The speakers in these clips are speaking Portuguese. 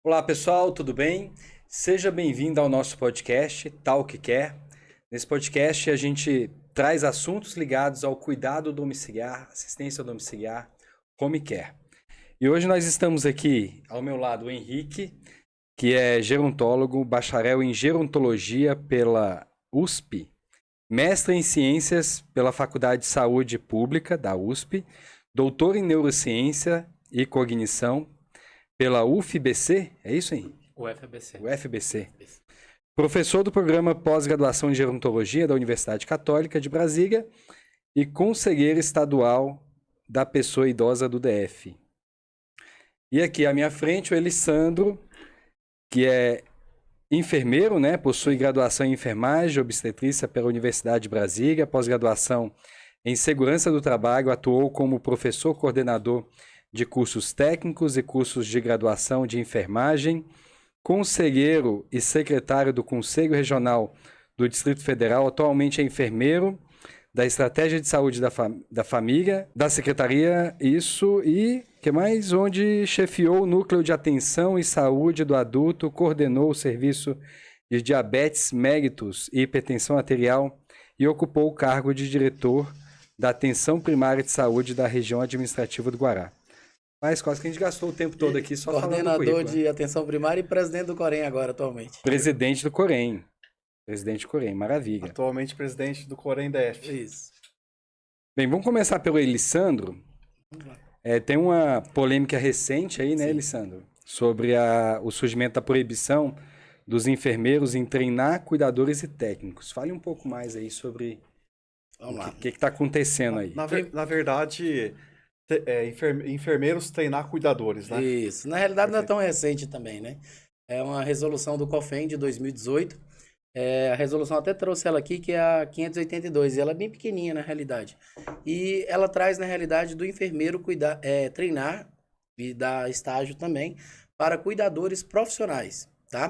Olá pessoal, tudo bem? Seja bem-vindo ao nosso podcast Talk Care. Nesse podcast a gente traz assuntos ligados ao cuidado domiciliar, assistência domiciliar, home care. E hoje nós estamos aqui ao meu lado o Henrique, que é gerontólogo, bacharel em gerontologia pela USP, mestre em ciências pela Faculdade de Saúde Pública da USP, doutor em neurociência e cognição pela UFBC, é isso, hein? UFABC. UFBC. Professor do programa pós-graduação em gerontologia da Universidade Católica de Brasília e conselheiro estadual da pessoa idosa do DF. E aqui à minha frente o Elisandro, que é enfermeiro, né? Possui graduação em enfermagem e obstetrícia pela Universidade de Brasília, pós-graduação em segurança do trabalho, atuou como professor coordenador de cursos técnicos e cursos de graduação de enfermagem, conselheiro e secretário do Conselho Regional do Distrito Federal, atualmente é enfermeiro da Estratégia de Saúde da Família, da Secretaria, isso, e que mais? Onde chefiou o Núcleo de Atenção e Saúde do Adulto, coordenou o Serviço de Diabetes Mellitus e Hipertensão Arterial e ocupou o cargo de diretor da Atenção Primária de Saúde da Região Administrativa do Guará. Mas quase que a gente gastou o tempo todo aqui só falando do currículo. Coordenador de atenção primária e presidente do Corém agora, atualmente. Presidente do Corém. Presidente do Corém, maravilha. Atualmente presidente do Corém DF. Isso. Bem, vamos começar pelo Elisandro. Tem uma polêmica recente aí, né, Sim. Elisandro? Sobre o surgimento da proibição dos enfermeiros em treinar cuidadores e técnicos. Fale um pouco mais aí sobre Vamos lá. o que está acontecendo aí. Na verdade, enfermeiros treinar cuidadores, né? Isso. Na realidade não é tão recente também, né? É uma resolução do COFEN de 2018. A resolução até trouxe ela aqui, que é a 582. E ela é bem pequenininha na realidade. E ela traz na realidade do enfermeiro treinar e dar estágio também para cuidadores profissionais, tá?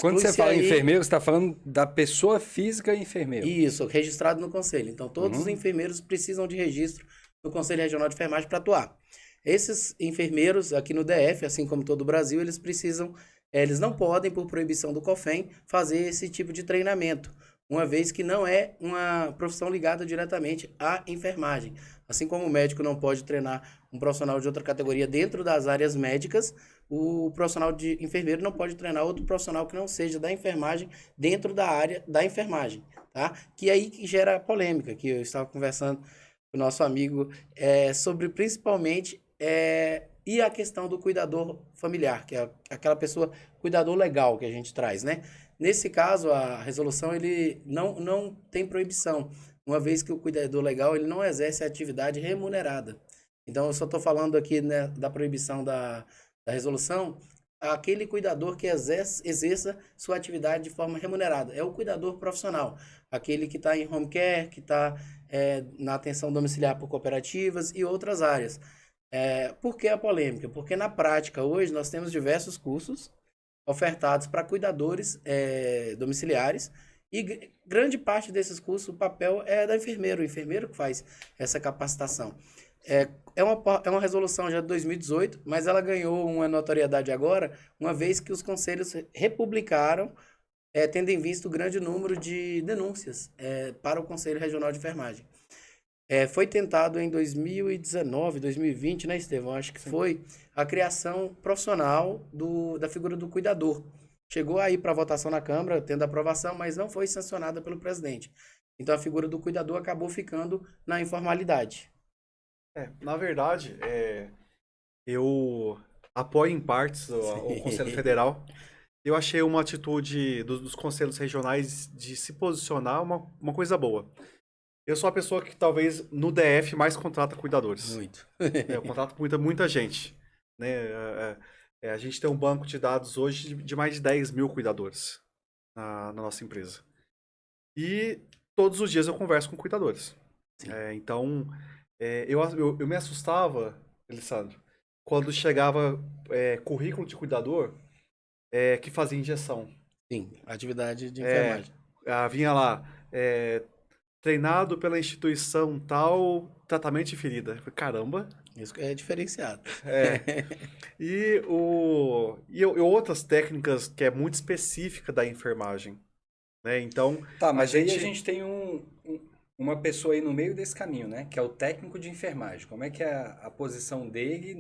Quando você Exclui-se fala aí- enfermeiro, você está falando da pessoa física enfermeiro. Isso, registrado no conselho. Então, todos os enfermeiros precisam de registro no Conselho Regional de Enfermagem para atuar. Esses enfermeiros aqui no DF, assim como todo o Brasil, eles não podem, por proibição do COFEN, fazer esse tipo de treinamento, uma vez que não é uma profissão ligada diretamente à enfermagem. Assim como o médico não pode treinar um profissional de outra categoria dentro das áreas médicas, o profissional de enfermeiro não pode treinar outro profissional que não seja da enfermagem dentro da área da enfermagem, tá? Que é aí que gera polêmica, que eu estava conversando com o nosso amigo sobre principalmente e a questão do cuidador familiar, que é aquela pessoa, cuidador legal que a gente traz, né? Nesse caso, a resolução ele não tem proibição, uma vez que o cuidador legal ele não exerce atividade remunerada. Então, eu só estou falando aqui, né, da proibição da resolução, aquele cuidador que exerça sua atividade de forma remunerada. É o cuidador profissional, aquele que está em home care, que está na atenção domiciliar por cooperativas e outras áreas. Por que a polêmica? Porque na prática, hoje, nós temos diversos cursos ofertados para cuidadores domiciliares e grande parte desses cursos, o papel é da enfermeira, o enfermeiro que faz essa capacitação. É uma resolução já de 2018, mas ela ganhou uma notoriedade agora, uma vez que os conselhos republicaram, tendo em vista o grande número de denúncias para o Conselho Regional de Enfermagem. Foi tentado em 2019, 2020, né, Estevão? Acho que foi a criação profissional da figura do cuidador. Chegou aí para votação na Câmara, tendo aprovação, mas não foi sancionada pelo presidente. Então a figura do cuidador acabou ficando na informalidade. Na verdade, eu apoio em partes o Conselho Federal. Eu achei uma atitude dos conselhos regionais de se posicionar uma coisa boa. Eu sou a pessoa que talvez no DF mais contrata cuidadores. Muito. Eu contrato muita gente. Né? A gente tem um banco de dados hoje de mais de 10 mil cuidadores na nossa empresa. E todos os dias eu converso com cuidadores. Então, eu me assustava, Alessandro, quando chegava currículo de cuidador que fazia injeção. Sim, atividade de enfermagem. Vinha lá, treinado pela instituição tal, tratamento de ferida. Eu falei, caramba, Isso é diferenciado. É. E outras técnicas que é muito específica da enfermagem, né? Então, Tá, mas aí a gente tem uma pessoa aí no meio desse caminho, né? Que é o técnico de enfermagem. Como é que é a posição dele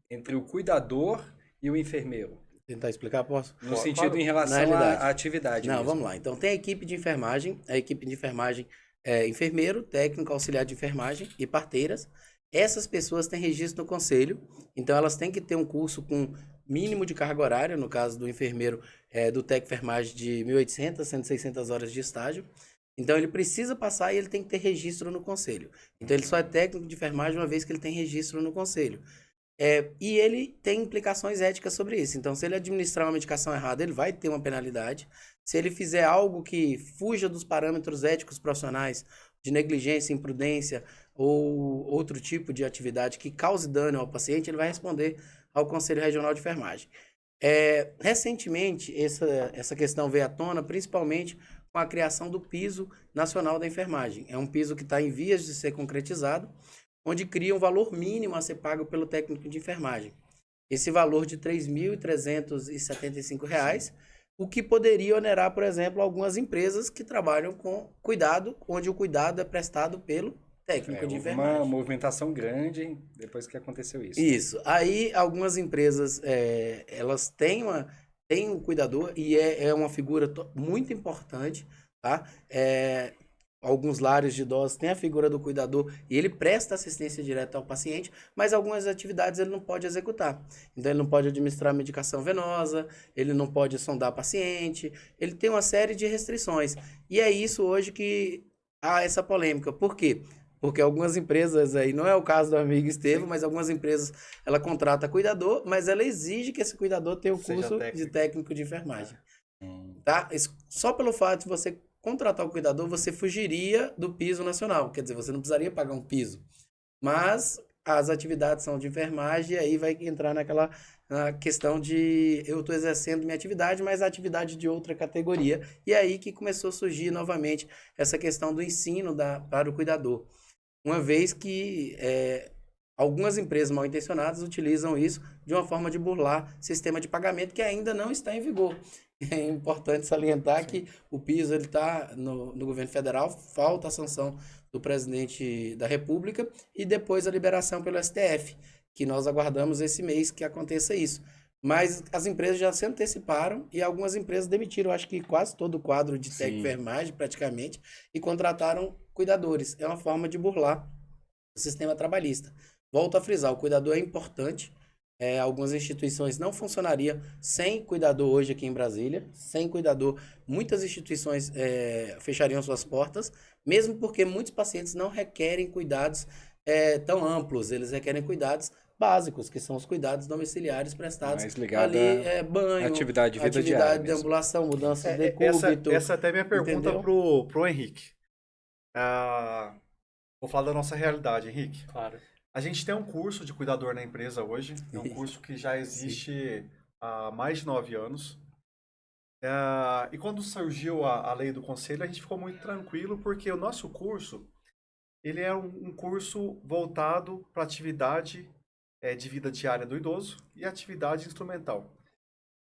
entre o cuidador e o enfermeiro? Tentar explicar, posso? No sentido em Na relação realidade. à atividade Não, mesmo. vamos lá. Então, tem a equipe de enfermagem. A equipe de enfermagem é enfermeiro, técnico, auxiliar de enfermagem e parteiras. Essas pessoas têm registro no conselho, então elas têm que ter um curso com mínimo de carga horária, no caso do enfermeiro, do Tec Enfermagem de 1.800, 1.600 horas de estágio. Então, ele precisa passar e ele tem que ter registro no conselho. Então, ele só é técnico de enfermagem uma vez que ele tem registro no conselho. E ele tem implicações éticas sobre isso. Então, se ele administrar uma medicação errada, ele vai ter uma penalidade. Se ele fizer algo que fuja dos parâmetros éticos profissionais, de negligência, imprudência ou outro tipo de atividade que cause dano ao paciente, ele vai responder ao Conselho Regional de Enfermagem. Recentemente, essa questão veio à tona, principalmente com a criação do Piso Nacional da Enfermagem. É um piso que está em vias de ser concretizado, onde cria um valor mínimo a ser pago pelo técnico de enfermagem. Esse valor de R$ 3.375, o que poderia onerar, por exemplo, algumas empresas que trabalham com cuidado, onde o cuidado é prestado pelo técnico de Houve enfermagem. uma movimentação grande depois que aconteceu isso. Isso. Aí, algumas empresas, elas têm um cuidador e é uma figura muito importante, tá? Alguns lares de idosos têm a figura do cuidador e ele presta assistência direta ao paciente, mas algumas atividades ele não pode executar. Então, ele não pode administrar medicação venosa, ele não pode sondar paciente, ele tem uma série de restrições. E é isso hoje que há essa polêmica. Por quê? Porque algumas empresas, aí não é o caso do amigo Estevam, mas algumas empresas, ela contrata cuidador, mas ela exige que esse cuidador tenha o curso de técnico de enfermagem. Tá? Só pelo fato de você contratar o cuidador, você fugiria do piso nacional. Quer dizer, você não precisaria pagar um piso. Mas as atividades são de enfermagem e aí vai entrar na questão de eu estou exercendo minha atividade, mas a atividade de outra categoria. E é aí que começou a surgir novamente essa questão do ensino para o cuidador. Uma vez que algumas empresas mal intencionadas utilizam isso de uma forma de burlar sistema de pagamento que ainda não está em vigor. É importante salientar que o piso está no governo federal, falta a sanção do presidente da República e depois a liberação pelo STF, que nós aguardamos esse mês que aconteça isso. Mas as empresas já se anteciparam e algumas empresas demitiram, acho que quase todo o quadro de enfermagem, praticamente, e contrataram cuidadores. É uma forma de burlar o sistema trabalhista. Volto a frisar, o cuidador é importante. Algumas instituições não funcionariam sem cuidador hoje aqui em Brasília. Sem cuidador, muitas instituições fechariam suas portas, mesmo porque muitos pacientes não requerem cuidados tão amplos. Eles requerem cuidados básicos, que são os cuidados domiciliares prestados ali, banho, atividade de vida diária de ambulação, mudança de decúbito. Essa até é minha pergunta pro Henrique. Vou falar da nossa realidade, Henrique. Claro. A gente tem um curso de cuidador na empresa hoje. É um curso que já existe há mais de 9 anos. E quando surgiu a lei do conselho, a gente ficou muito tranquilo, porque o nosso curso ele é um curso voltado para atividade de vida diária do idoso e atividade instrumental.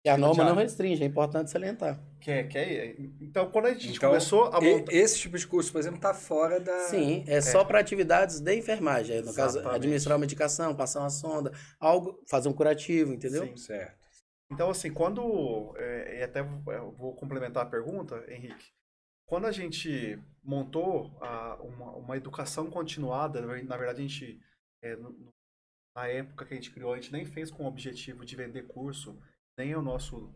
E a norma não restringe, é importante salientar. Então, quando a gente começou a montar... Esse tipo de curso, por exemplo, está fora da... Sim, só para atividades de enfermagem. No caso, administrar uma medicação, passar uma sonda, fazer um curativo, entendeu? Sim, certo. Então, assim, quando... e até vou complementar a pergunta, Henrique. Quando a gente montou uma educação continuada, na verdade, a gente... na época que a gente criou, a gente nem fez com o objetivo de vender curso, nem é o nosso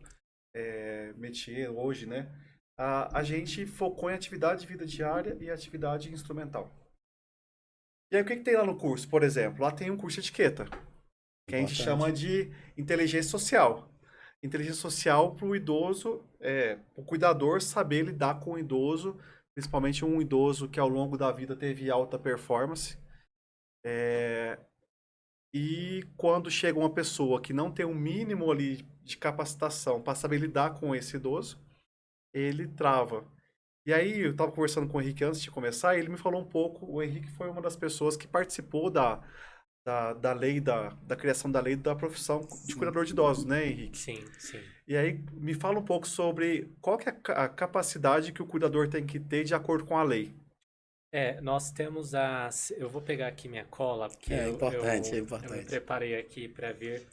métier hoje, né? A gente focou em atividade de vida diária e atividade instrumental. E aí, o que tem lá no curso, por exemplo? Lá tem um curso de etiqueta, que a gente chama de inteligência social. Inteligência social para o idoso, o cuidador saber lidar com o idoso, principalmente um idoso que ao longo da vida teve alta performance. E quando chega uma pessoa que não tem um mínimo ali de capacitação para saber lidar com esse idoso, ele trava. E aí, eu estava conversando com o Henrique antes de começar, e ele me falou um pouco, o Henrique foi uma das pessoas que participou da lei, da criação da lei da profissão de cuidador de idosos, né, Henrique? Sim, sim. E aí, me fala um pouco sobre qual que é a capacidade que o cuidador tem que ter de acordo com a lei. Nós temos eu vou pegar aqui minha cola, porque É eu importante, é me importante. preparei aqui para ver.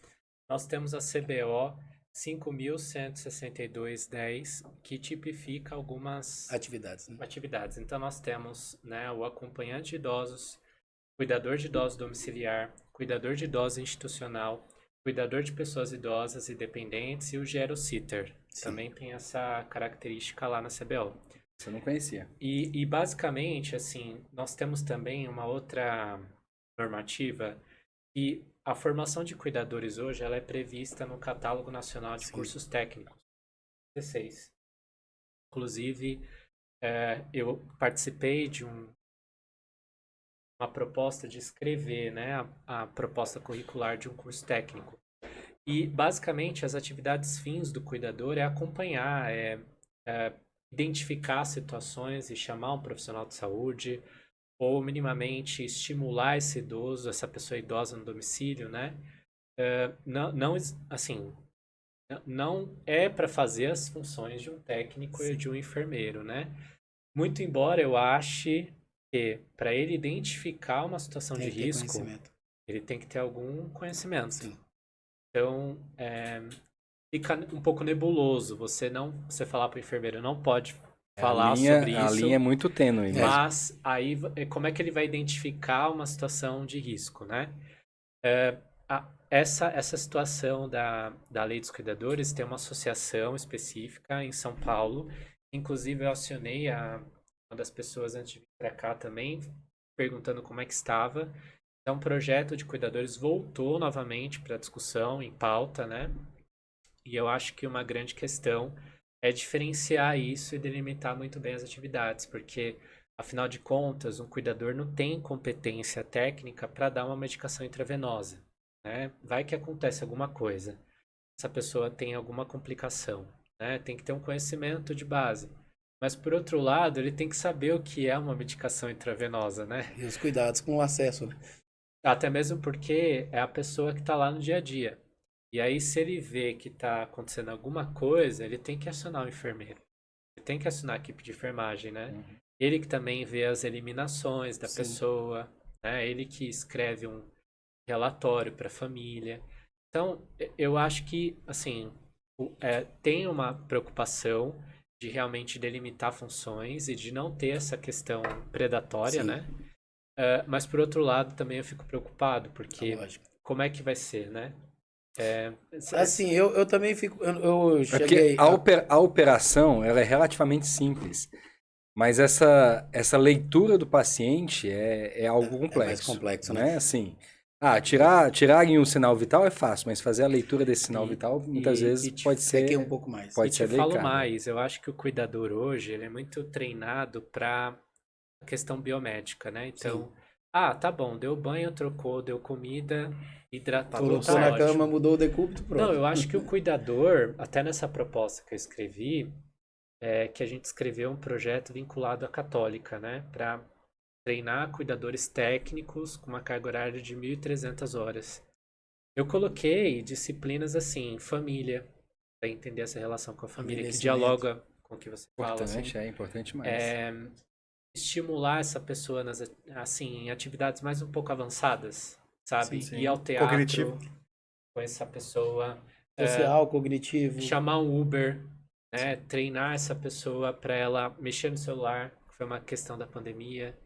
Nós temos a CBO 5.162/10, que tipifica algumas Atividades, né? atividades. Então, nós temos, né, o acompanhante de idosos, cuidador de idosos domiciliar, cuidador de idosos institucional, cuidador de pessoas idosas e dependentes e o gerositter. Sim. Também tem essa característica lá na CBO. Você não conhecia. E basicamente, assim, nós temos também uma outra normativa que a formação de cuidadores hoje ela é prevista no Catálogo Nacional de Sim. Cursos Técnicos, 16. Inclusive, eu participei de uma proposta de escrever, né, a proposta curricular de um curso técnico. E, basicamente, as atividades fins do cuidador é acompanhar, identificar situações e chamar um profissional de saúde, ou minimamente estimular esse idoso, essa pessoa idosa no domicílio, né? Não, assim, não é para fazer as funções de um técnico e de um enfermeiro, né? Muito embora eu ache que para ele identificar uma situação Tem de que ter risco, conhecimento. ele tem que ter algum conhecimento. Sim. Então, fica um pouco nebuloso. Você falar para o enfermeiro não pode falar sobre A isso. linha é muito tênue, né? Mas aí, como é que ele vai identificar uma situação de risco, né? Essa situação da Lei dos Cuidadores tem uma associação específica em São Paulo. Inclusive, eu acionei uma das pessoas antes de vir para cá também, perguntando como é que estava. Então, o projeto de cuidadores voltou novamente para discussão, em pauta, né? E eu acho que uma grande questão é diferenciar isso e delimitar muito bem as atividades, porque, afinal de contas, um cuidador não tem competência técnica para dar uma medicação intravenosa, né? Vai que acontece alguma coisa, essa pessoa tem alguma complicação, né? Tem que ter um conhecimento de base. Mas, por outro lado, ele tem que saber o que é uma medicação intravenosa, né? E os cuidados com o acesso, né? Até mesmo porque é a pessoa que está lá no dia a dia. E aí, se ele vê que está acontecendo alguma coisa, ele tem que acionar o enfermeiro. Ele tem que acionar a equipe de enfermagem, né? Uhum. Ele que também vê as eliminações da Sim. pessoa, né? Ele que escreve um relatório para a família. Então, eu acho que, assim, tem uma preocupação de realmente delimitar funções e de não ter essa questão predatória, Sim. né? Mas, por outro lado, também eu fico preocupado, porque Lógico. como é que vai ser, né? Assim, eu também fico. Eu É porque cheguei. a operação ela é relativamente simples, mas essa leitura do paciente é algo complexo. É mais complexo, né? Né? Assim, tirarem um sinal vital é fácil, mas fazer a leitura desse sinal vital muitas vezes pode ser. Requer um pouco mais. Pode E ser te falo delicado. mais, eu acho que o cuidador hoje ele é muito treinado para a questão biomédica, né? Então, tá bom, deu banho, trocou, deu comida, hidratou, Colocou tá na ótimo. cama, mudou o decúbito, pronto. Não, eu acho que o cuidador, até nessa proposta que eu escrevi, que a gente escreveu um projeto vinculado à católica, né? Para treinar cuidadores técnicos com uma carga horária de 1.300 horas. Eu coloquei disciplinas assim, família, para entender essa relação com a família, que Envelhecimento. dialoga com o que você fala. Assim. Importante, é importante mais. Estimular essa pessoa assim, em atividades mais um pouco avançadas, sabe? Sim. Ir ao teatro Cognitivo. com essa pessoa. Social, cognitivo. Chamar um Uber, né? Treinar essa pessoa para ela mexer no celular, que foi uma questão da pandemia.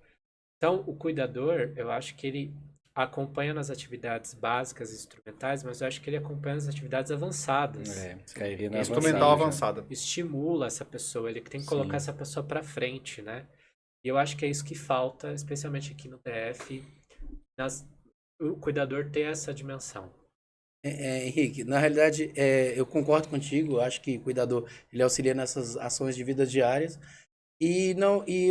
Então, o cuidador, eu acho que ele acompanha nas atividades básicas e instrumentais, mas eu acho que ele acompanha nas atividades avançadas. Cairia na Instrumental avançada. avançada. Estimula essa pessoa, ele tem que colocar Sim. essa pessoa para frente, né? E eu acho que é isso que falta, especialmente aqui no DF, o cuidador ter essa dimensão. Henrique, na realidade, eu concordo contigo. Eu acho que o cuidador ele auxilia nessas ações de vida diárias. E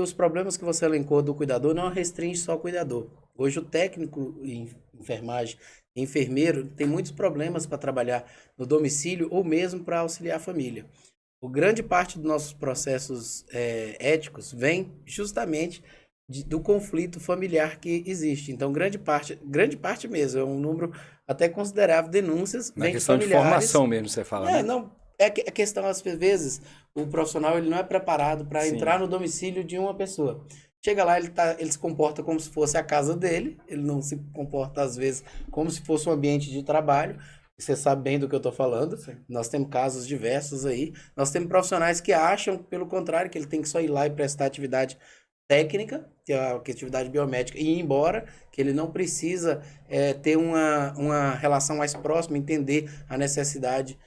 os problemas que você elencou do cuidador não restringe só ao cuidador. Hoje, o técnico em enfermagem, enfermeiro, tem muitos problemas para trabalhar no domicílio ou mesmo para auxiliar a família. O grande parte dos nossos processos éticos vem justamente do conflito familiar que existe. Então, grande parte mesmo, é um número até considerável de denúncias, Na vem de questão de familiares. formação mesmo, você fala, né? Não, a questão, às vezes, o profissional ele não é preparado para Sim. entrar no domicílio de uma pessoa. Chega lá, ele se comporta como se fosse a casa dele, ele não se comporta, às vezes, como se fosse um ambiente de trabalho. Você sabe bem do que eu estou falando. Sim. Nós temos casos diversos aí. Nós temos profissionais que acham, pelo contrário, que ele tem que só ir lá e prestar atividade técnica, que é a atividade biomédica, e ir embora, que ele não precisa ter uma relação mais próxima, entender a necessidade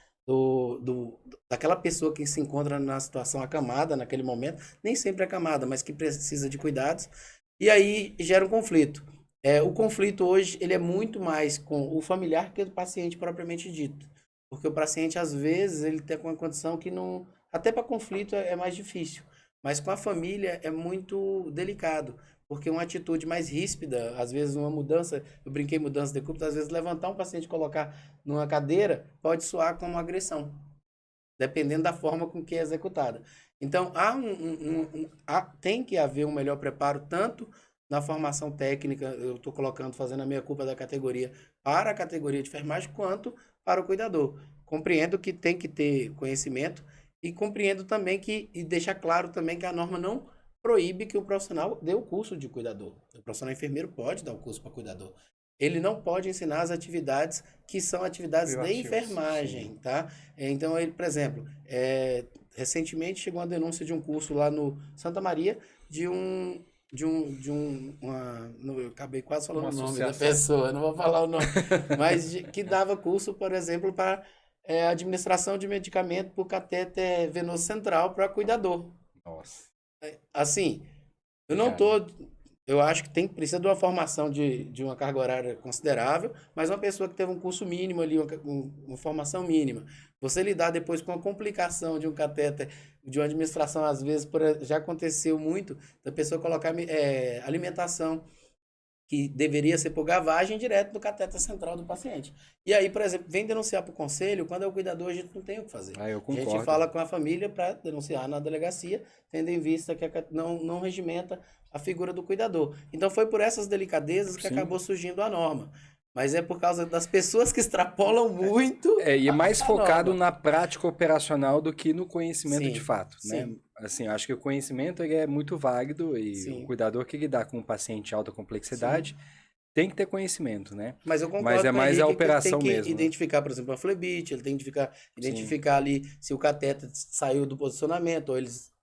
daquela pessoa que se encontra na situação acamada naquele momento, nem sempre acamada, mas que precisa de cuidados, e aí gera um conflito. O conflito hoje ele é muito mais com o familiar que o paciente propriamente dito, porque o paciente às vezes ele tem uma condição que não, até para conflito é mais difícil. Mas com a família é muito delicado, porque uma atitude mais ríspida, às vezes uma mudança, eu brinquei mudança de culpa, às vezes levantar um paciente e colocar numa cadeira pode soar como uma agressão, dependendo da forma com que é executada. Então, tem que haver um melhor preparo, tanto na formação técnica, eu estou colocando, fazendo a minha culpa da categoria, para a categoria de enfermagem, quanto para o cuidador. Compreendo que tem que ter conhecimento, e compreendo também e deixar claro também que a norma não proíbe que o profissional dê o curso de cuidador. O profissional enfermeiro pode dar o curso para cuidador. Ele não pode ensinar as atividades que são atividades de Privativas, enfermagem, tá? Então, ele, por exemplo, recentemente chegou uma denúncia de um curso lá no Santa Maria eu acabei quase falando Uma o nome da associação. pessoa, não vou falar o nome, mas que dava curso, por exemplo, para administração de medicamento por catéter venoso central para cuidador. Nossa. Assim, eu não Cara. tô. Eu acho que precisa de uma formação de uma carga horária considerável, mas uma pessoa que teve um curso mínimo ali, uma formação mínima. Você lidar depois com a complicação de um catéter, de uma administração, às vezes, já aconteceu muito, da pessoa colocar alimentação que deveria ser por gavagem direto do cateter central do paciente. E aí, por exemplo, vem denunciar para o conselho, quando é o cuidador, a gente não tem o que fazer. Eu A gente concordo. fala com a família para denunciar na delegacia, tendo em vista que não regimenta a figura do cuidador. Então, foi por essas delicadezas que Sim. acabou surgindo a norma. Mas é por causa das pessoas que extrapolam muito. E é mais a focado norma. na prática operacional do que no conhecimento Sim, de fato, né? sim. Assim, eu acho que o conhecimento ele é muito válido e Sim. o cuidador que lidar com um paciente de alta complexidade tem que ter conhecimento, né? Mas eu Mas concordo é com o mais a Henrique que ele operação tem que mesmo, né? identificar, por exemplo, a flebite, ele tem que identificar ali se o cateter saiu do posicionamento, ou eles,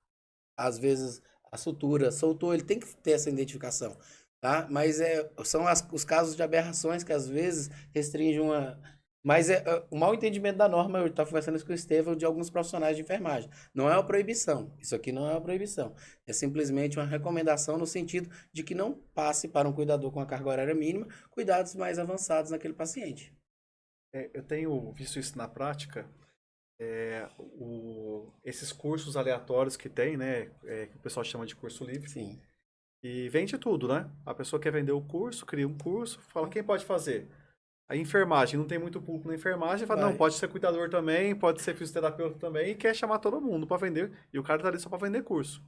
às vezes, a sutura soltou, ele tem que ter essa identificação, tá? Mas são os casos de aberrações que, às vezes, restringem uma... Mas o mau entendimento da norma, eu estava conversando isso com o Estevão, de alguns profissionais de enfermagem. Não é uma proibição. Isso aqui não é uma proibição. É simplesmente uma recomendação no sentido de que não passe para um cuidador com a carga horária mínima cuidados mais avançados naquele paciente. Eu tenho visto isso na prática. Esses cursos aleatórios que tem, né? Que o pessoal chama de curso livre. Sim. E vende tudo, né? A pessoa quer vender o curso, cria um curso, fala quem pode fazer. A enfermagem, não tem muito público na enfermagem, fala, não, pode ser cuidador também, pode ser fisioterapeuta também, e quer chamar todo mundo para vender. E o cara tá ali só para vender curso.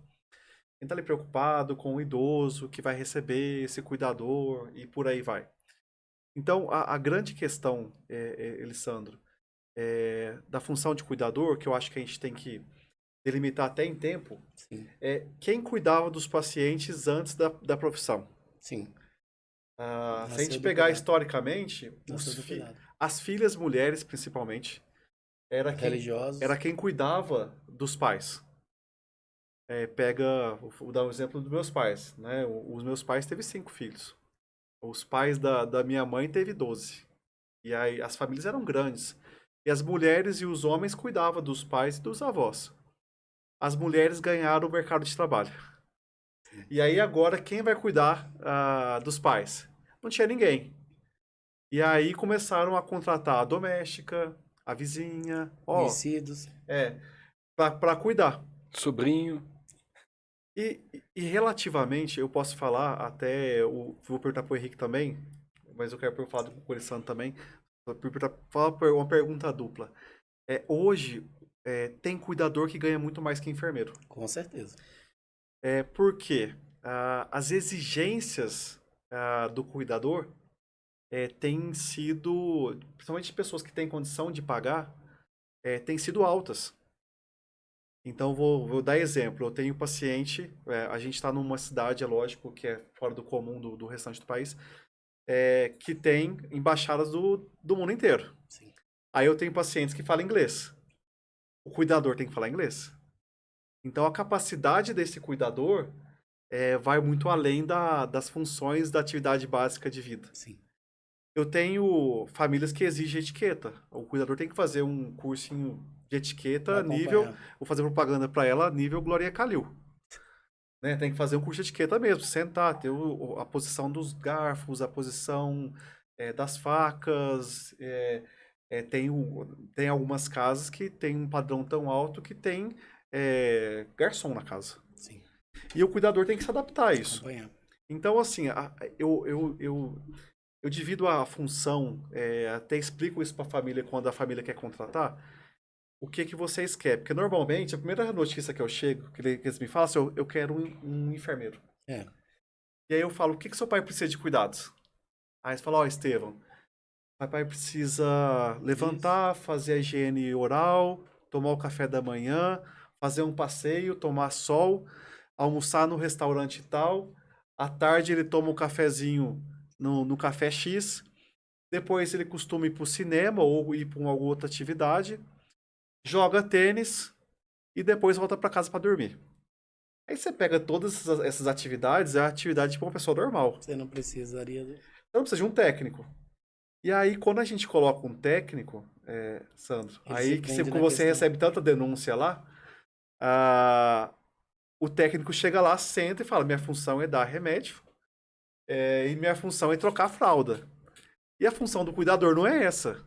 Quem tá ali preocupado com o idoso que vai receber esse cuidador e por aí vai. Então, a grande questão, Elisandro, da função de cuidador, que eu acho que a gente tem que delimitar até em tempo, Sim. Quem cuidava dos pacientes antes da profissão. Sim. Se a gente pegar historicamente, as filhas mulheres, principalmente, era quem cuidava dos pais. Vou dar um exemplo dos meus pais. Né? Os meus pais teve 5 filhos. Os pais da minha mãe teve 12. E aí as famílias eram grandes. E as mulheres e os homens cuidavam dos pais e dos avós. As mulheres ganharam o mercado de trabalho. E aí agora quem vai cuidar dos pais? Não tinha ninguém. E aí começaram a contratar a doméstica, a vizinha, Conhecidos. para cuidar. Sobrinho. E relativamente, eu posso falar até, vou perguntar para o Henrique também, mas eu quero falar com o Alessandro também, falar uma pergunta dupla. Hoje, tem cuidador que ganha muito mais que enfermeiro. Com certeza. Por quê? as exigências do cuidador têm sido, principalmente de pessoas que têm condição de pagar, têm sido altas. Então, vou dar exemplo. Eu tenho paciente, a gente está numa cidade, é lógico, que é fora do comum do restante do país, que tem embaixadas do mundo inteiro. Sim. Aí eu tenho pacientes que falam inglês. O cuidador tem que falar inglês. Então, a capacidade desse cuidador vai muito além das funções da atividade básica de vida. Sim. Eu tenho famílias que exigem etiqueta. O cuidador tem que fazer um cursinho de etiqueta Pra nível... acompanhar. Vou fazer propaganda para ela, nível Glória Calil. Né? Tem que fazer um curso de etiqueta mesmo, sentar, ter a posição dos garfos, a posição das facas. Tem algumas casas que tem um padrão tão alto que tem garçom na casa. Sim. E o cuidador tem que se adaptar a isso. Acompanhar. Então, assim, eu divido a função, até explico isso para a família quando a família quer contratar. O que vocês querem? Porque normalmente, a primeira notícia que eu chego, que eles me falam, assim, eu quero um enfermeiro. É. E aí eu falo, o que seu pai precisa de cuidados? Aí eles falam, Estevão, papai precisa levantar, fazer a higiene oral, tomar o café da manhã, fazer um passeio, tomar sol, almoçar no restaurante tal, à tarde ele toma um cafezinho no Café X, depois ele costuma ir para o cinema ou ir para alguma outra atividade, joga tênis e depois volta para casa para dormir. Aí você pega todas essas atividades, é a atividade de uma pessoa normal. Você não precisaria... Você não precisa de um técnico. E aí, quando a gente coloca um técnico, Sandro, Ele aí se que prende na você questão. recebe tanta denúncia lá, o técnico chega lá, senta e fala, minha função é dar remédio, e minha função é trocar a fralda. E a função do cuidador não é essa.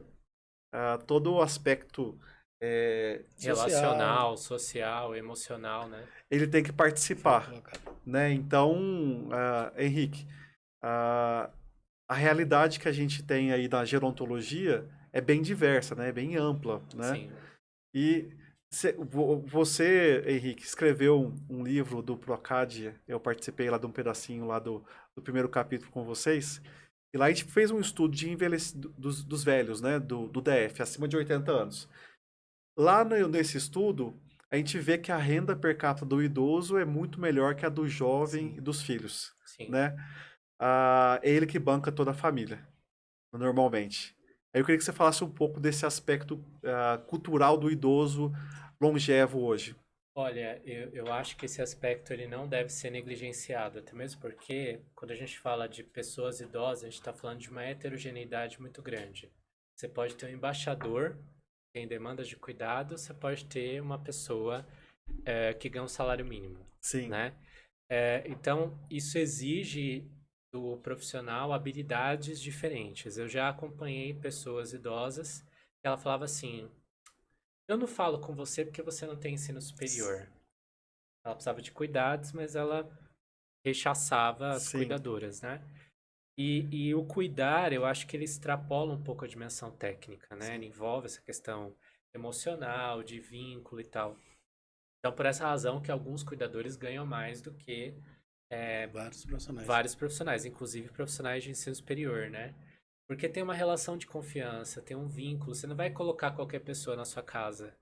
Todo o aspecto Relacional, social, emocional, né? ele tem que participar. Colocado. Né? Então, Henrique, a realidade que a gente tem aí da gerontologia é bem diversa, né? É bem ampla, né? Sim. E você, Henrique, escreveu um livro do Procad, eu participei lá de um pedacinho lá do primeiro capítulo com vocês, e lá a gente fez um estudo de dos velhos, né? Do DF, acima de 80 anos. Lá nesse estudo, a gente vê que a renda per capita do idoso é muito melhor que a do jovem Sim. e dos filhos, Sim. né? É ele que banca toda a família, normalmente. Aí eu queria que você falasse um pouco desse aspecto cultural do idoso longevo hoje. Olha, eu acho que esse aspecto ele não deve ser negligenciado, até mesmo porque quando a gente fala de pessoas idosas, a gente está falando de uma heterogeneidade muito grande. Você pode ter um embaixador que tem demandas de cuidado, você pode ter uma pessoa que ganha um salário mínimo, Sim. né? Então, isso exige do profissional habilidades diferentes. Eu já acompanhei pessoas idosas que ela falava assim: eu não falo com você porque você não tem ensino superior. Ela precisava de cuidados, mas ela rechaçava as Sim. cuidadoras, né? E o cuidar, eu acho que ele extrapola um pouco a dimensão técnica, né? Ele envolve essa questão emocional, de vínculo e tal. Então, por essa razão que alguns cuidadores ganham mais do que Vários profissionais. vários profissionais, inclusive profissionais de ensino superior, né? Porque tem uma relação de confiança, tem um vínculo. Você não vai colocar qualquer pessoa na sua casa,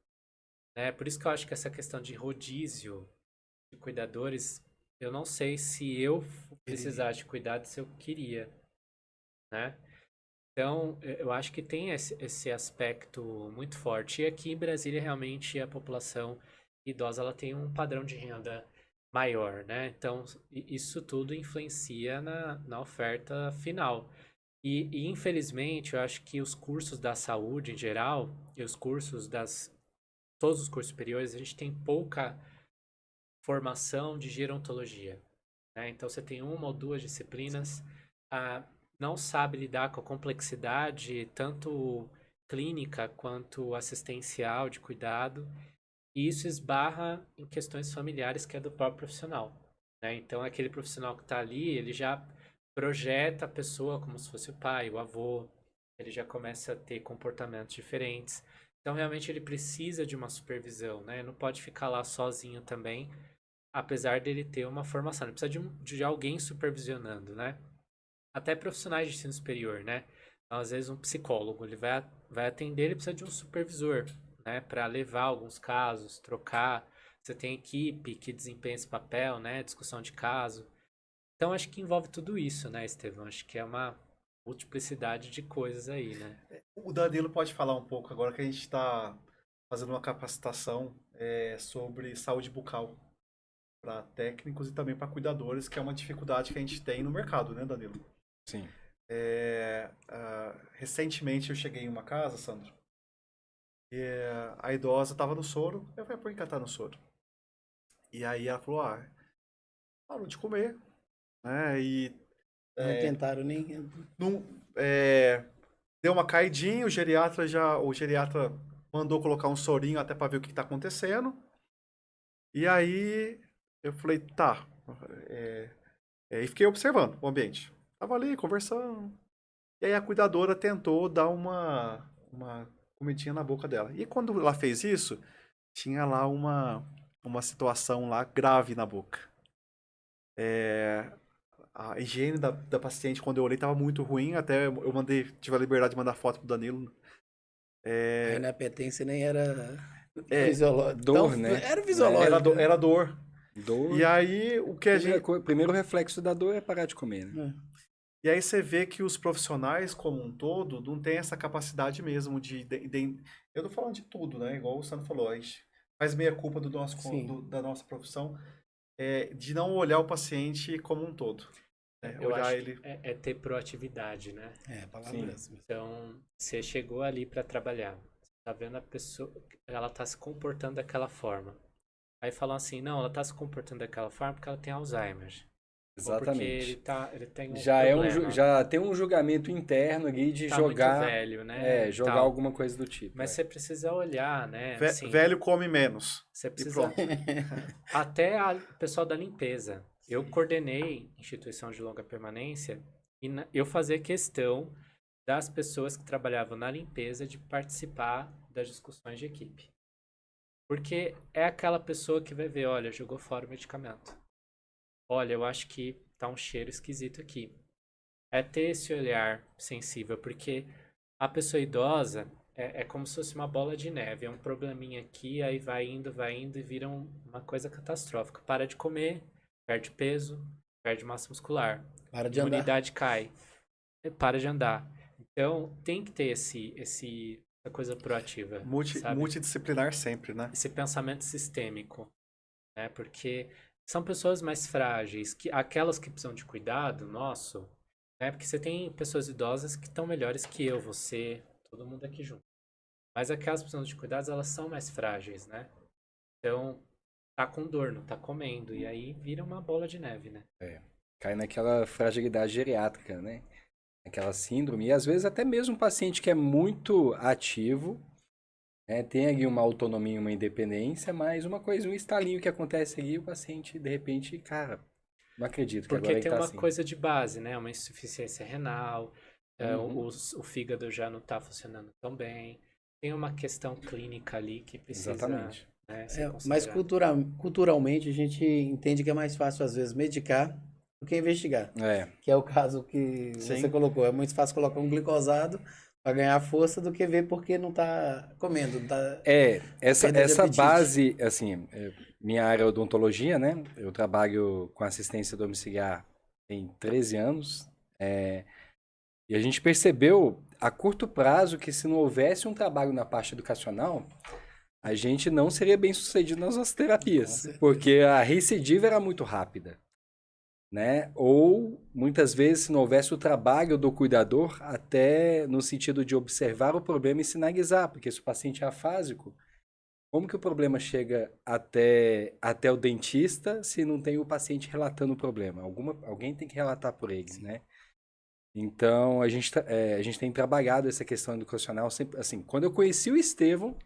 né? Por isso que eu acho que essa questão de rodízio de cuidadores, eu não sei se eu precisasse de cuidado, se eu queria, né? Então, eu acho que tem esse aspecto muito forte. E aqui em Brasília, realmente, a população idosa ela tem um padrão de renda maior, né? Então, isso tudo influencia na oferta final. E, infelizmente, eu acho que os cursos da saúde em geral, e os cursos todos os cursos superiores, a gente tem pouca formação de gerontologia, né? Então, você tem uma ou duas disciplinas, não sabe lidar com a complexidade, tanto clínica quanto assistencial de cuidado, e isso esbarra em questões familiares que é do próprio profissional, né? Então, aquele profissional que está ali, ele já projeta a pessoa como se fosse o pai, o avô, ele já começa a ter comportamentos diferentes. Então, realmente, ele precisa de uma supervisão, né? Não pode ficar lá sozinho também, apesar dele ter uma formação, ele precisa de alguém supervisionando, né? Até profissionais de ensino superior, né? Então, às vezes um psicólogo, ele vai atender, ele precisa de um supervisor, né? Para levar alguns casos, trocar. Você tem equipe que desempenha esse papel, né? Discussão de caso. Então, acho que envolve tudo isso, né, Estevão? Acho que é uma multiplicidade de coisas aí, né? O Danilo pode falar um pouco agora que a gente está fazendo uma capacitação sobre saúde bucal para técnicos e também para cuidadores, que é uma dificuldade que a gente tem no mercado, né, Danilo? Sim. Recentemente eu cheguei em uma casa, Sandro, e a idosa estava no soro. Eu falei, por que ela tá no soro? E aí ela falou, parou de comer, né? E Não tentaram nem. não, deu uma caidinha, o geriatra mandou colocar um sorinho até para ver o que está acontecendo. E aí eu falei, tá. E fiquei observando o ambiente. Tava ali conversando. E aí a cuidadora tentou dar uma comidinha na boca dela. E quando ela fez isso, tinha lá uma situação lá grave na boca. A higiene da paciente, quando eu olhei, estava muito ruim. Até eu tive a liberdade de mandar foto pro Danilo. A inapetência nem era É, fisiológica. dor, Então, né? era fisiológico. Era dor. Dor. E aí, o que a gente. Primeiro reflexo da dor é parar de comer, né? E aí você vê que os profissionais como um todo não têm essa capacidade mesmo eu tô falando de tudo, né? Igual o Sandro falou, a gente faz meia culpa da nossa profissão, de não olhar o paciente como um todo. Né? Eu Olhar acho ele. que é ter proatividade, né? A palavra Sim. é essa mesmo. Então, você chegou ali para trabalhar. Você tá vendo a pessoa, ela tá se comportando daquela forma. Aí falam assim, não, ela tá se comportando daquela forma porque ela tem Alzheimer. Ou porque Exatamente. ele tem um Já problema. já tem um julgamento interno ali de Tá jogar, muito velho, né? jogar Tal. alguma coisa do tipo. Mas você precisa olhar, né? Assim, Velho come menos. você E precisa. pronto. Até o pessoal da limpeza. Eu coordenei instituição de longa permanência e eu fazia questão das pessoas que trabalhavam na limpeza de participar das discussões de equipe. Porque é aquela pessoa que vai ver, olha, jogou fora o medicamento. Olha, eu acho que tá um cheiro esquisito aqui. É ter esse olhar sensível, porque a pessoa idosa é como se fosse uma bola de neve. É um probleminha aqui, aí vai indo e vira uma coisa catastrófica. Para de comer, perde peso, perde massa muscular. Para de andar. Imunidade cai, para de andar. Então, tem que ter essa coisa proativa, sabe? Multidisciplinar sempre, né? Esse pensamento sistêmico, né? Porque são pessoas mais frágeis, aquelas que precisam de cuidado nosso, né? Porque você tem pessoas idosas que estão melhores que eu, você, todo mundo aqui junto. Mas aquelas que precisam de cuidados, elas são mais frágeis, né? Então, tá com dor, não tá comendo, e aí vira uma bola de neve, né? Cai naquela fragilidade geriátrica, né? Aquela síndrome. E às vezes até mesmo um paciente que é muito ativo, né? Tem ali uma autonomia, uma independência, mas uma coisa, um estalinho que acontece ali, o paciente, de repente, cara, não acredito que Porque agora ele tem tá uma assim. coisa de base, né? Uma insuficiência renal, o fígado já não tá funcionando tão bem. Tem uma questão clínica ali que precisa, Exatamente. né, ser Mas considerada. culturalmente a gente entende que é mais fácil, às vezes, medicar do que investigar. Que é o caso que Sim. você colocou. É muito fácil colocar um glicosado para ganhar força do que ver porque não tá comendo. Não tá... Essa Perda de apetite. base, assim, minha área é odontologia, né? Eu trabalho com assistência domiciliar tem 13 anos. E a gente percebeu a curto prazo que se não houvesse um trabalho na parte educacional, a gente não seria bem sucedido nas nossas Com terapias, certeza. porque a recidiva era muito rápida, né? Ou muitas vezes se não houvesse o trabalho do cuidador, até no sentido de observar o problema e sinalizar, porque se o paciente é afásico, como que o problema chega até o dentista se não tem o paciente relatando o problema? Alguém tem que relatar por ele, né? Então, a gente tem trabalhado essa questão educacional sempre, assim, quando eu conheci o Estevão,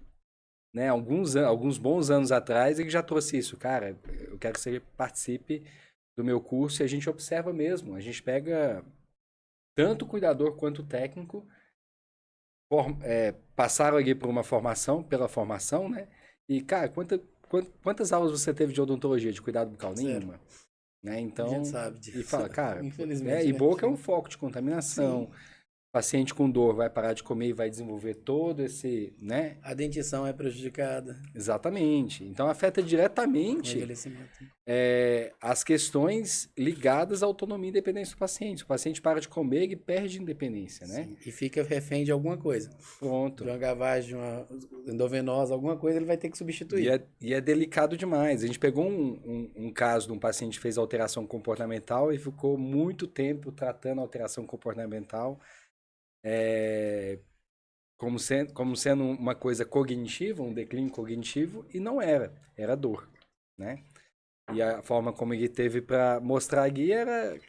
né, alguns bons anos atrás, ele já trouxe isso, cara, eu quero que você participe do meu curso e a gente observa mesmo, a gente pega tanto o cuidador quanto o técnico, passaram ali por pela formação, né, e, cara, Quantas aulas você teve de odontologia, de cuidado bucal? Zero. Nenhuma. Né? A Então, gente sabe disso. e fala, cara, Infelizmente, e né? boca é um foco de contaminação. Sim. Paciente com dor vai parar de comer e vai desenvolver todo esse, né? A dentição é prejudicada Exatamente. Então afeta com o diretamente envelhecimento. as questões ligadas à autonomia e independência do paciente. O paciente para de comer e perde independência, né? Sim. E fica refém de alguma coisa. Pronto. De uma gavagem, de uma endovenosa, alguma coisa, ele vai ter que substituir. E é delicado demais. A gente pegou um caso de um paciente que fez alteração comportamental e ficou muito tempo tratando a alteração comportamental como sendo uma coisa cognitiva, um declínio cognitivo, e não era dor, né? E a forma como ele teve para mostrar a guia era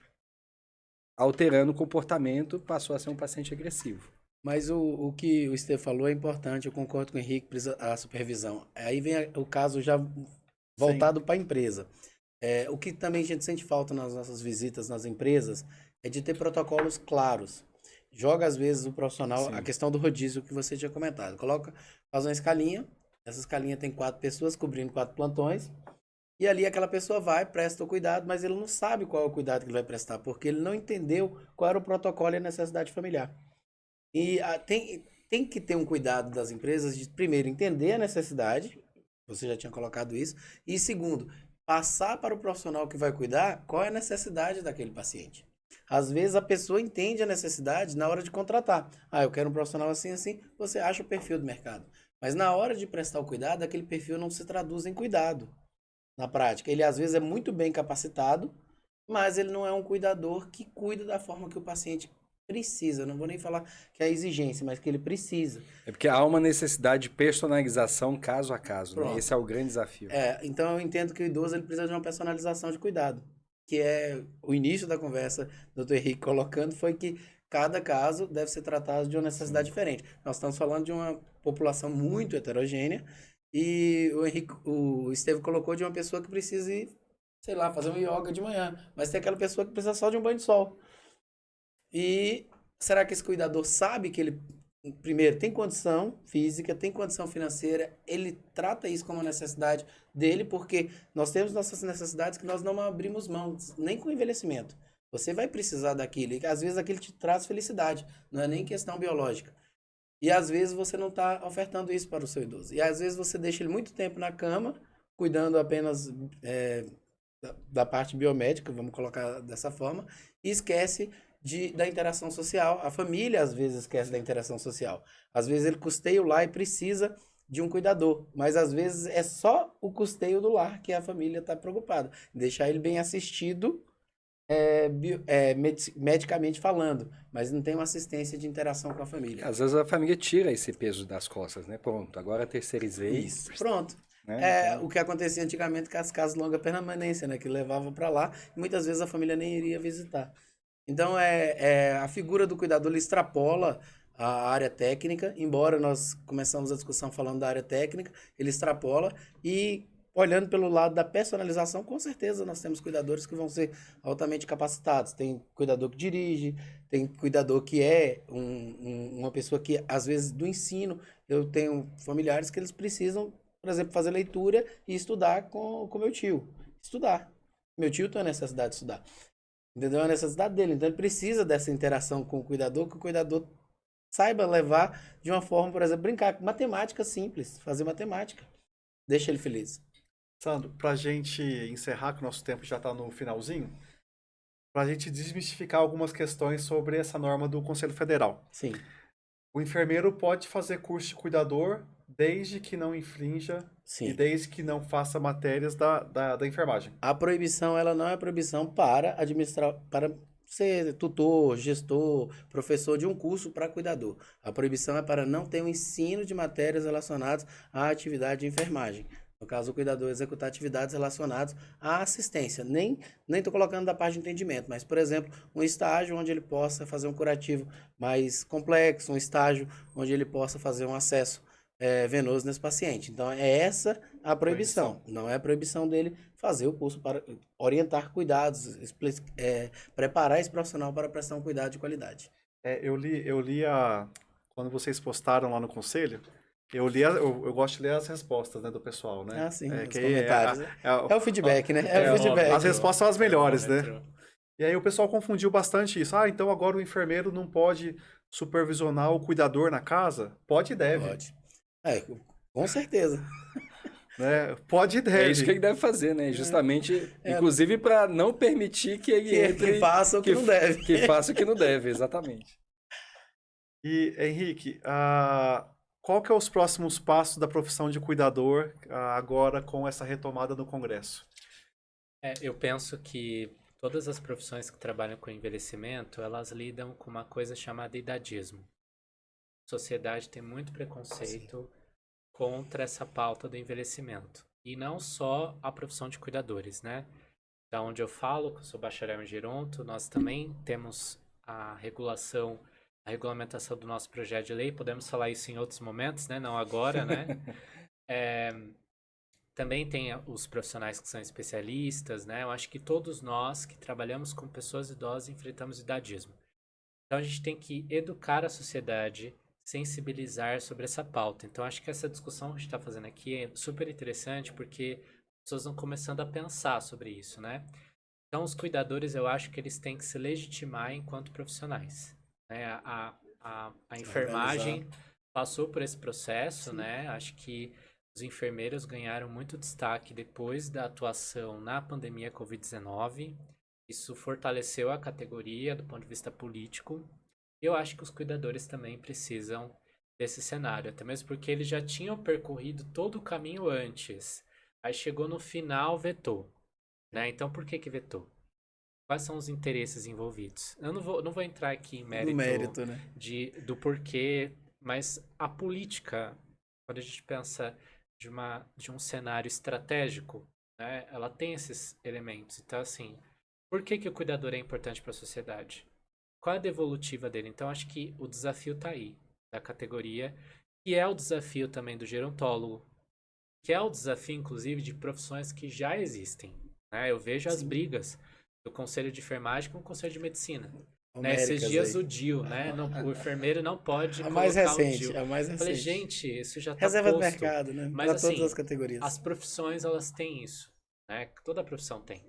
alterando o comportamento, passou a ser um paciente agressivo. Mas o que o Estevão falou é importante, eu concordo com o Henrique, precisa a supervisão. Aí vem o caso já voltado para a empresa. O que também a gente sente falta nas nossas visitas nas empresas é de ter protocolos claros. Joga, às vezes, o profissional, Sim. a questão do rodízio que você tinha comentado. Faz uma escalinha, essa escalinha tem 4 pessoas cobrindo 4 plantões, e ali aquela pessoa vai, presta o cuidado, mas ele não sabe qual é o cuidado que ele vai prestar, porque ele não entendeu qual era o protocolo e a necessidade familiar. E tem que ter um cuidado das empresas de, primeiro, entender a necessidade, você já tinha colocado isso, e segundo, passar para o profissional que vai cuidar qual é a necessidade daquele paciente. Às vezes a pessoa entende a necessidade na hora de contratar. Eu quero um profissional assim, assim, você acha o perfil do mercado. Mas na hora de prestar o cuidado, aquele perfil não se traduz em cuidado na prática. Ele às vezes é muito bem capacitado, mas ele não é um cuidador que cuida da forma que o paciente precisa. Eu não vou nem falar que é a exigência, mas que ele precisa. É porque há uma necessidade de personalização caso a caso, né? Pronto. Esse é o grande desafio. Então eu entendo que o idoso ele precisa de uma personalização de cuidado. Que é o início da conversa do Dr. Henrique colocando, foi que cada caso deve ser tratado de uma necessidade diferente. Nós estamos falando de uma população muito heterogênea e o Estevão colocou de uma pessoa que precisa ir, sei lá, fazer um yoga de manhã, mas tem aquela pessoa que precisa só de um banho de sol. E será que esse cuidador sabe que ele, primeiro, tem condição física, tem condição financeira, ele trata isso como uma necessidade dele, porque nós temos nossas necessidades que nós não abrimos mão, nem com o envelhecimento. Você vai precisar daquilo, e às vezes aquilo te traz felicidade, não é nem questão biológica. E às vezes você não está ofertando isso para o seu idoso. E às vezes você deixa ele muito tempo na cama, cuidando apenas da parte biomédica, vamos colocar dessa forma, e esquece da interação social. A família às vezes esquece da interação social. Às vezes ele custeia o lar e precisa de um cuidador, mas às vezes é só o custeio do lar que a família está preocupada. Deixar ele bem assistido medicamente falando, mas não tem uma assistência de interação com a família. Às vezes a família tira esse peso das costas, né? Pronto, agora terceirizei. Isso, pronto. Né? O que acontecia antigamente com as casas de longa permanência, né? Que levava para lá e muitas vezes a família nem iria visitar. Então, a figura do cuidador ele extrapola a área técnica, embora nós começamos a discussão falando da área técnica, ele extrapola e, olhando pelo lado da personalização, com certeza nós temos cuidadores que vão ser altamente capacitados. Tem cuidador que dirige, tem cuidador que é uma pessoa que, às vezes, do ensino, eu tenho familiares que eles precisam, por exemplo, fazer leitura e estudar com meu tio. Estudar. Meu tio tem a necessidade de estudar. Entendeu? É a necessidade dele. Então ele precisa dessa interação com o cuidador, que o cuidador saiba levar de uma forma, por exemplo, brincar com matemática simples, fazer matemática. Deixa ele feliz. Sandro, pra gente encerrar, que o nosso tempo já tá no finalzinho, pra gente desmistificar algumas questões sobre essa norma do Conselho Federal. Sim. O enfermeiro pode fazer curso de cuidador desde que não infrinja Sim. e desde que não faça matérias da enfermagem. A proibição, ela não é proibição para administrar, para ser tutor, gestor, professor de um curso para cuidador. A proibição é para não ter um ensino de matérias relacionadas à atividade de enfermagem. No caso, o cuidador executar atividades relacionadas à assistência. Nem estou colocando da parte de entendimento, mas, por exemplo, um estágio onde ele possa fazer um curativo mais complexo, um estágio onde ele possa fazer um acesso venoso nesse paciente. Então, é essa a proibição. Não é a proibição dele fazer o curso para orientar cuidados, preparar esse profissional para prestar um cuidado de qualidade. Eu li quando vocês postaram lá no Conselho, Eu gosto de ler as respostas, né, do pessoal, né? Ah, sim, os que comentários. É o feedback, né? É o feedback. As respostas são as melhores, né? Termômetro. E aí o pessoal confundiu bastante isso. Ah, então agora o enfermeiro não pode supervisionar o cuidador na casa? Pode e deve. Pode. Com certeza. Né? Pode e deve. É isso que ele deve fazer, né? Justamente, inclusive, para não permitir que ele entre... Que faça o que não deve. Que faça o que não deve, exatamente. E, Henrique, qual que é os próximos passos da profissão de cuidador agora com essa retomada no Congresso? Eu penso que todas as profissões que trabalham com envelhecimento, elas lidam com uma coisa chamada idadismo. A sociedade tem muito preconceito contra essa pauta do envelhecimento. E não só a profissão de cuidadores, né? Da onde eu falo, que eu sou bacharel em geronto, nós também temos a regulamentação do nosso projeto de lei, podemos falar isso em outros momentos, né? Não agora, né? Também tem os profissionais que são especialistas, né? Eu acho que todos nós que trabalhamos com pessoas idosas enfrentamos idadismo. Então a gente tem que educar a sociedade, sensibilizar sobre essa pauta. Então acho que essa discussão que a gente está fazendo aqui é super interessante porque as pessoas estão começando a pensar sobre isso, né? Então os cuidadores, eu acho que eles têm que se legitimar enquanto profissionais, né? A enfermagem passou por esse processo, né? Acho que os enfermeiros ganharam muito destaque depois da atuação na pandemia Covid-19. Isso fortaleceu a categoria do ponto de vista político. Eu acho que os cuidadores também precisam desse cenário, até mesmo porque eles já tinham percorrido todo o caminho antes. Aí chegou no final, vetou. Né? Então, por que vetou? Quais são os interesses envolvidos? Eu não vou entrar aqui em mérito, né? do porquê, mas a política, quando a gente pensa de um cenário estratégico, né, ela tem esses elementos. Então, assim, por que o cuidador é importante para a sociedade? Qual é a devolutiva dele? Então, acho que o desafio está aí, da categoria, que é o desafio também do gerontólogo, que é o desafio, inclusive, de profissões que já existem. Né? Eu vejo as brigas do Conselho de Enfermagem com o Conselho de Medicina. Né? Esses dias o DIU, né? O enfermeiro não pode colocar o DIU. A mais recente. Falei, gente, isso já está Reserva posto. do mercado, né? Mas para assim, todas as categorias. As profissões, elas têm isso. Né? Toda profissão tem.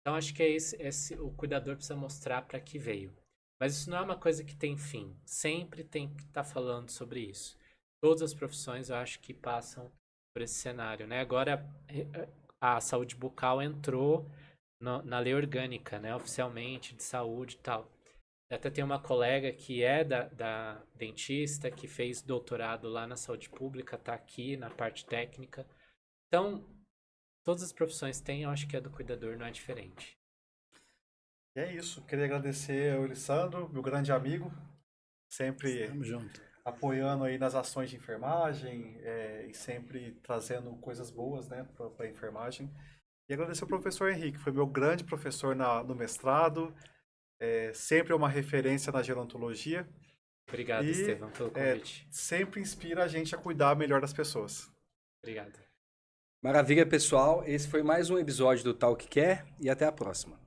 Então, acho que o cuidador precisa mostrar para que veio. Mas isso não é uma coisa que tem fim. Sempre tem que estar falando sobre isso. Todas as profissões, eu acho que passam por esse cenário. Né? Agora, a saúde bucal entrou na lei orgânica, né? Oficialmente, de saúde e tal. Até tem uma colega que é da dentista, que fez doutorado lá na saúde pública, está aqui na parte técnica. Então, todas as profissões têm, eu acho que a do cuidador não é diferente. E é isso. Queria agradecer ao Lissandro, meu grande amigo, sempre Tamo junto. apoiando aí nas ações de enfermagem e sempre trazendo coisas boas, né, para a enfermagem. E agradecer ao professor Henrique, foi meu grande professor no mestrado, sempre é uma referência na gerontologia. Obrigado, Estevão, pelo convite. Sempre inspira a gente a cuidar melhor das pessoas. Obrigado. Maravilha, pessoal. Esse foi mais um episódio do Talk Care e até a próxima.